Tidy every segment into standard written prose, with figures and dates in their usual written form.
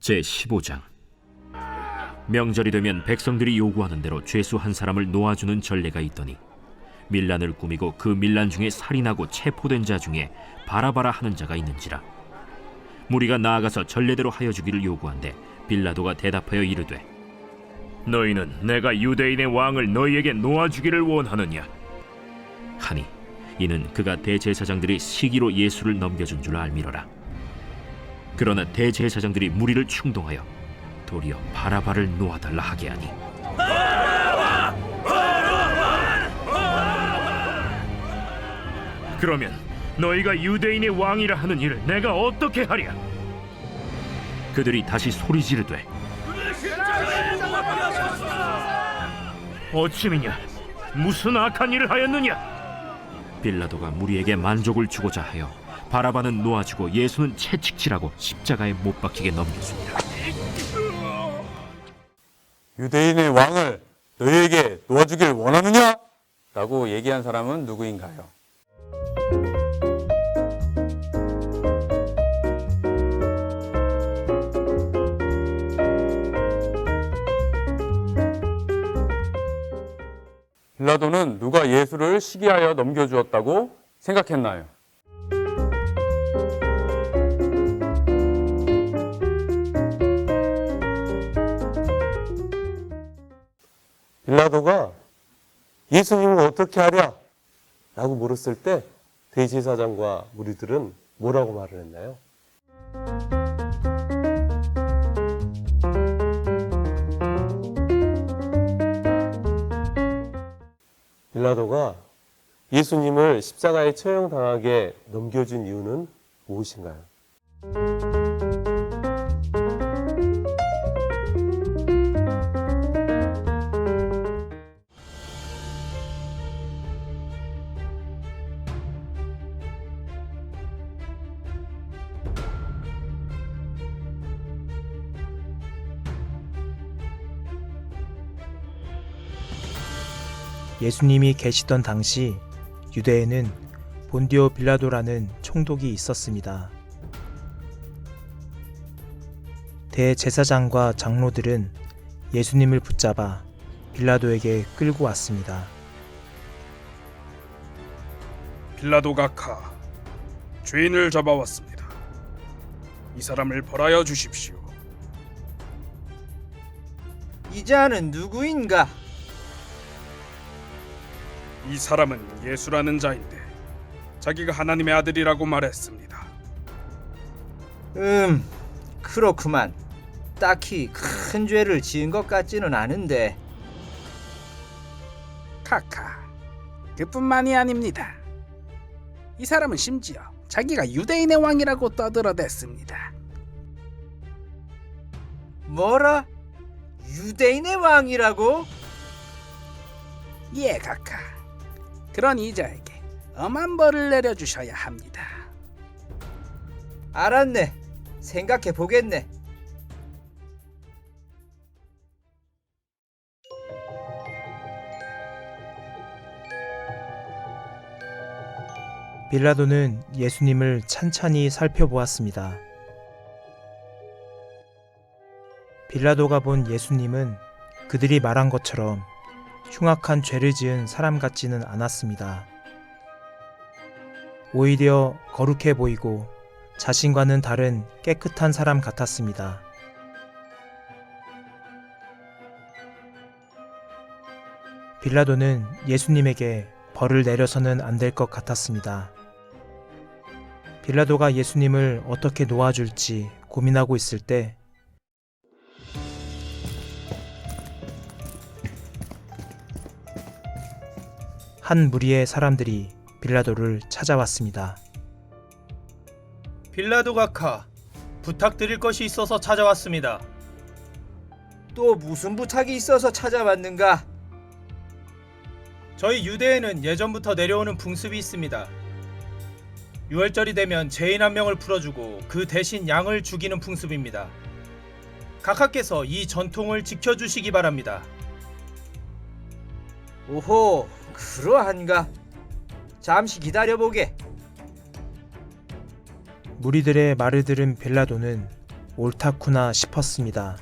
제15장. 명절이 되면 백성들이 요구하는 대로 죄수 한 사람을 놓아주는 전례가 있더니 밀란을 꾸미고 그 밀란 중에 살인하고 체포된 자 중에 바라바라 하는 자가 있는지라. 무리가 나아가서 전례대로 하여 주기를 요구한데 빌라도가 대답하여 이르되, 너희는 내가 유대인의 왕을 너희에게 놓아주기를 원하느냐 하니, 이는 그가 대제사장들이 시기로 예수를 넘겨준 줄 알미러라. 그러나 대제사장들이 무리를 충동하여 도리어 바라바를 놓아달라 하게 하니, 그러면 너희가 유대인의 왕이라 하는 일을 내가 어떻게 하랴? 그들이 다시 소리 지르되, 어찌미냐? 무슨 악한 일을 하였느냐? 빌라도가 무리에게 만족을 주고자 하여 바라바는 놓아주고 예수는 채찍질하고 십자가에 못 박히게 넘겨줍니다. 유대인의 왕을 너희에게 놓아주길 원하느냐? 라고 얘기한 사람은 누구인가요? 빌라도는 누가 예수를 시기하여 넘겨주었다고 생각했나요? 빌라도가 예수님을 어떻게 하랴? 라고 물었을 때 대제사장과 무리들은 뭐라고 말을 했나요? 빌라도가 예수님을 십자가에 처형당하게 넘겨준 이유는 무엇인가요? 예수님이 계시던 당시 유대에는 본디오 빌라도라는 총독이 있었습니다. 대제사장과 장로들은 예수님을 붙잡아 빌라도에게 끌고 왔습니다. 빌라도 각하, 죄인을 잡아왔습니다. 이 사람을 벌하여 주십시오. 이 자는 누구인가? 이 사람은 예수라는 자인데 자기가 하나님의 아들이라고 말했습니다. 그렇구만. 딱히 큰 죄를 지은 것 같지는 않은데. 카카, 그뿐만이 아닙니다. 이 사람은 심지어 자기가 유대인의 왕이라고 떠들어댔습니다. 뭐라? 유대인의 왕이라고? 예, 카카. 그러니 이자에게 엄한 벌을 내려주셔야 합니다. 알았네. 생각해 보겠네. 빌라도는 예수님을 찬찬히 살펴보았습니다. 빌라도가 본 예수님은 그들이 말한 것처럼 흉악한 죄를 지은 사람 같지는 않았습니다. 오히려 거룩해 보이고 자신과는 다른 깨끗한 사람 같았습니다. 빌라도는 예수님에게 벌을 내려서는 안 될 것 같았습니다. 빌라도가 예수님을 어떻게 놓아줄지 고민하고 있을 때 한 무리의 사람들이 빌라도를 찾아왔습니다. 빌라도 각하, 부탁드릴 것이 있어서 찾아왔습니다. 또 무슨 부탁이 있어서 찾아왔는가? 저희 유대에는 예전부터 내려오는 풍습이 있습니다. 유월절이 되면 죄인 한 명을 풀어주고 그 대신 양을 죽이는 풍습입니다. 각하께서 이 전통을 지켜주시기 바랍니다. 오호, 그러한가? 잠시 기다려보게. 무리들의 말을 들은 빌라도는 옳다구나 싶었습니다.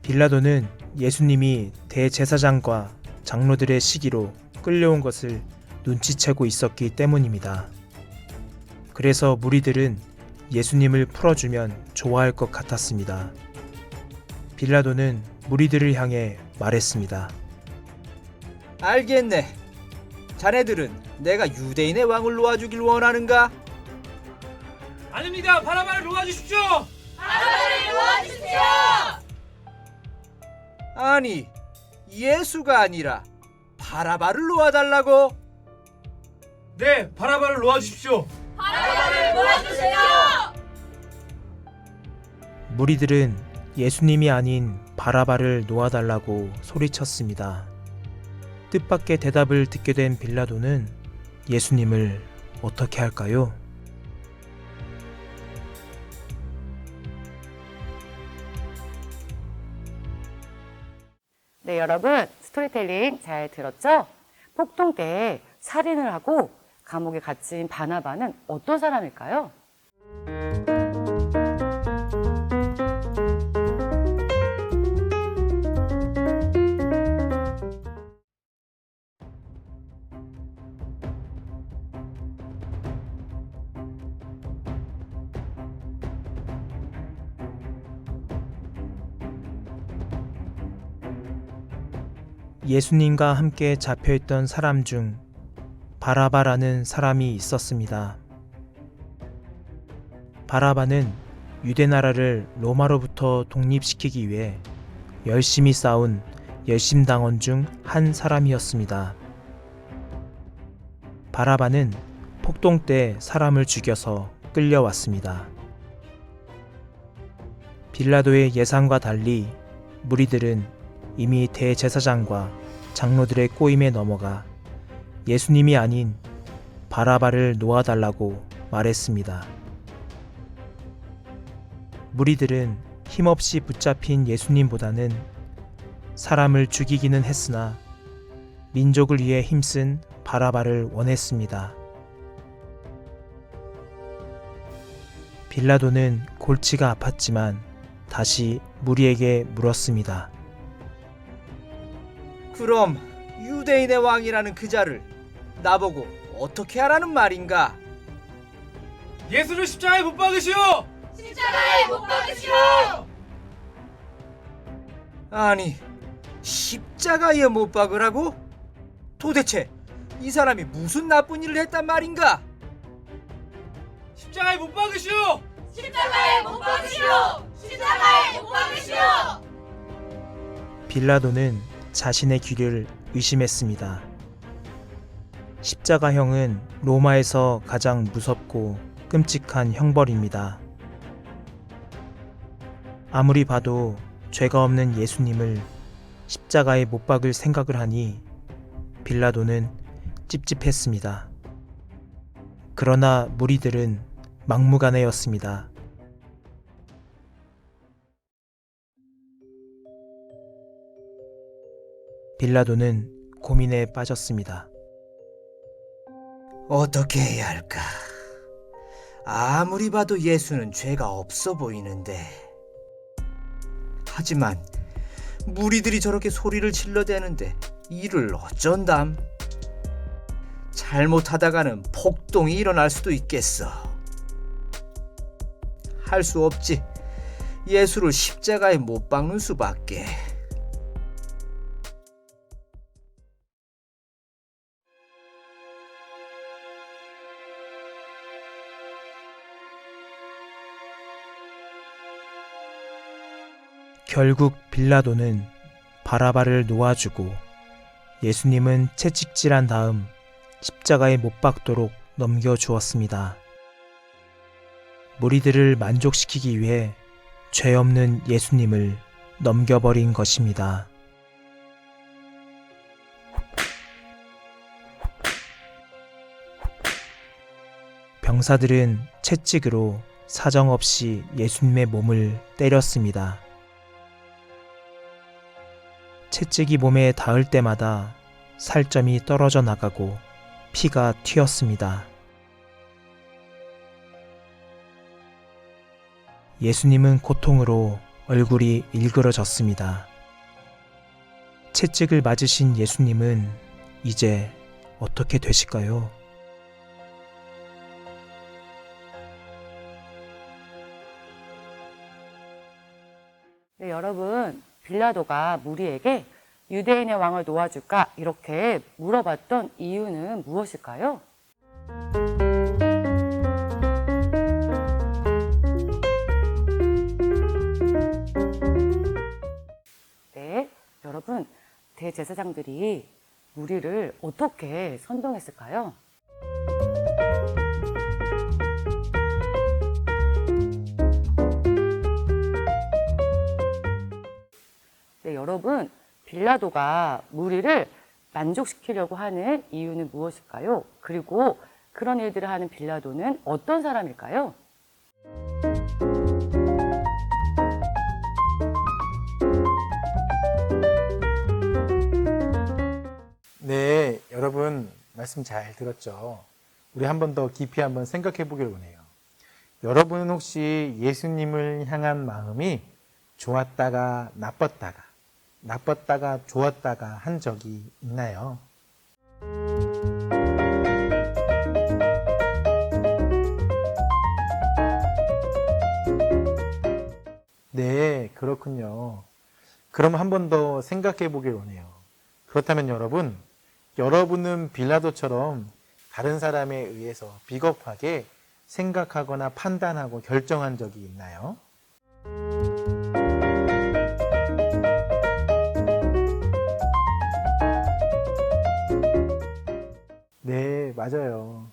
빌라도는 예수님이 대제사장과 장로들의 시기로 끌려온 것을 눈치채고 있었기 때문입니다. 그래서 무리들은 예수님을 풀어주면 좋아할 것 같았습니다. 빌라도는 무리들을 향해 말했습니다. 알겠네. 자네들은 내가 유대인의 왕을 놓아주길 원하는가? 아닙니다. 바라바를 놓아주십시오. 아니, 예수가 아니라 바라바를 놓아달라고? 네, 바라바를 놓아주십시오. 무리들은 예수님이 아닌 바라바를 놓아달라고 소리쳤습니다. 뜻밖의 대답을 듣게 된 빌라도는 예수님을 어떻게 할까요? 네, 여러분 스토리텔링 잘 들었죠? 폭동 때 살인을 하고 감옥에 갇힌 바나바는 어떤 사람일까요? 예수님과 함께 잡혀있던 사람 중 바라바라는 사람이 있었습니다. 바라바는 유대 나라를 로마로부터 독립시키기 위해 열심히 싸운 열심당원 중 한 사람이었습니다. 바라바는 폭동 때 사람을 죽여서 끌려왔습니다. 빌라도의 예상과 달리 무리들은 이미 대제사장과 장로들의 꼬임에 넘어가 예수님이 아닌 바라바를 놓아달라고 말했습니다. 무리들은 힘없이 붙잡힌 예수님보다는 사람을 죽이기는 했으나 민족을 위해 힘쓴 바라바를 원했습니다. 빌라도는 골치가 아팠지만 다시 무리에게 물었습니다. 그럼 유대인의 왕이라는 그 자를 나보고 어떻게 하라는 말인가? 예수를 십자가에 못 박으시오. 아니, 십자가에 못 박으라고? 도대체 이 사람이 무슨 나쁜 일을 했단 말인가? 십자가에 못 박으시오. 빌라도는 자신의 귀를 의심했습니다. 십자가형은 로마에서 가장 무섭고 끔찍한 형벌입니다. 아무리 봐도 죄가 없는 예수님을 십자가에 못 박을 생각을 하니 빌라도는 찝찝했습니다. 그러나 무리들은 막무가내였습니다. 빌라도는 고민에 빠졌습니다. 어떻게 해야 할까? 아무리 봐도 예수는 죄가 없어 보이는데. 하지만 무리들이 저렇게 소리를 질러대는데 이를 어쩐담? 잘못하다가는 폭동이 일어날 수도 있겠어. 할 수 없지. 예수를 십자가에 못 박는 수밖에. 결국 빌라도는 바라바를 놓아주고 예수님은 채찍질한 다음 십자가에 못 박도록 넘겨주었습니다. 무리들을 만족시키기 위해 죄 없는 예수님을 넘겨버린 것입니다. 병사들은 채찍으로 사정없이 예수님의 몸을 때렸습니다. 채찍이 몸에 닿을 때마다 살점이 떨어져 나가고 피가 튀었습니다. 예수님은 고통으로 얼굴이 일그러졌습니다. 채찍을 맞으신 예수님은 이제 어떻게 되실까요? 네, 여러분, 빌라도가 무리에게 유대인의 왕을 놓아줄까? 이렇게 물어봤던 이유는 무엇일까요? 네, 여러분, 대제사장들이 무리를 어떻게 선동했을까요? 네, 여러분, 빌라도가 무리를 만족시키려고 하는 이유는 무엇일까요? 그리고 그런 일들을 하는 빌라도는 어떤 사람일까요? 네, 여러분 말씀 잘 들었죠? 우리 한 번 더 깊이 한번 생각해 보길 원해요. 여러분은 혹시 예수님을 향한 마음이 좋았다가 나빴다가 좋았다가 한 적이 있나요? 네, 그렇군요. 그럼 한 번 더 생각해 보길 원해요. 그렇다면 여러분은 빌라도처럼 다른 사람에 의해서 비겁하게 생각하거나 판단하고 결정한 적이 있나요? 네, 맞아요.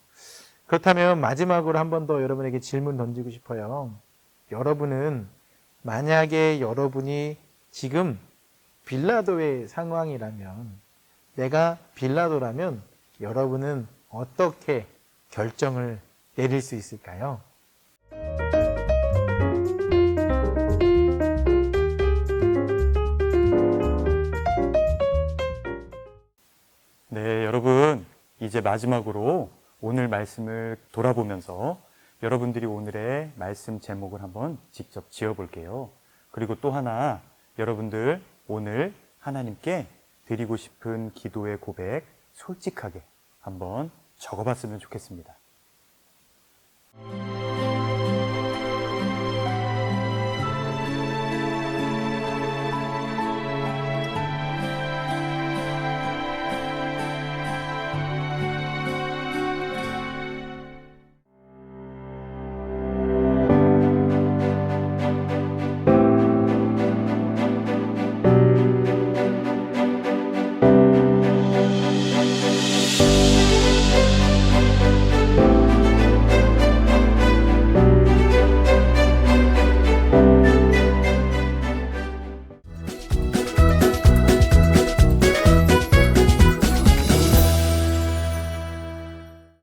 그렇다면 마지막으로 한 번 더 여러분에게 질문 던지고 싶어요. 여러분은 만약에 여러분이 지금 빌라도의 상황이라면, 내가 빌라도라면 여러분은 어떻게 결정을 내릴 수 있을까요? 네, 여러분, 이제 마지막으로 오늘 말씀을 돌아보면서 여러분들이 오늘의 말씀 제목을 한번 직접 지어볼게요. 그리고 또 하나, 여러분들 오늘 하나님께 드리고 싶은 기도의 고백 솔직하게 한번 적어봤으면 좋겠습니다.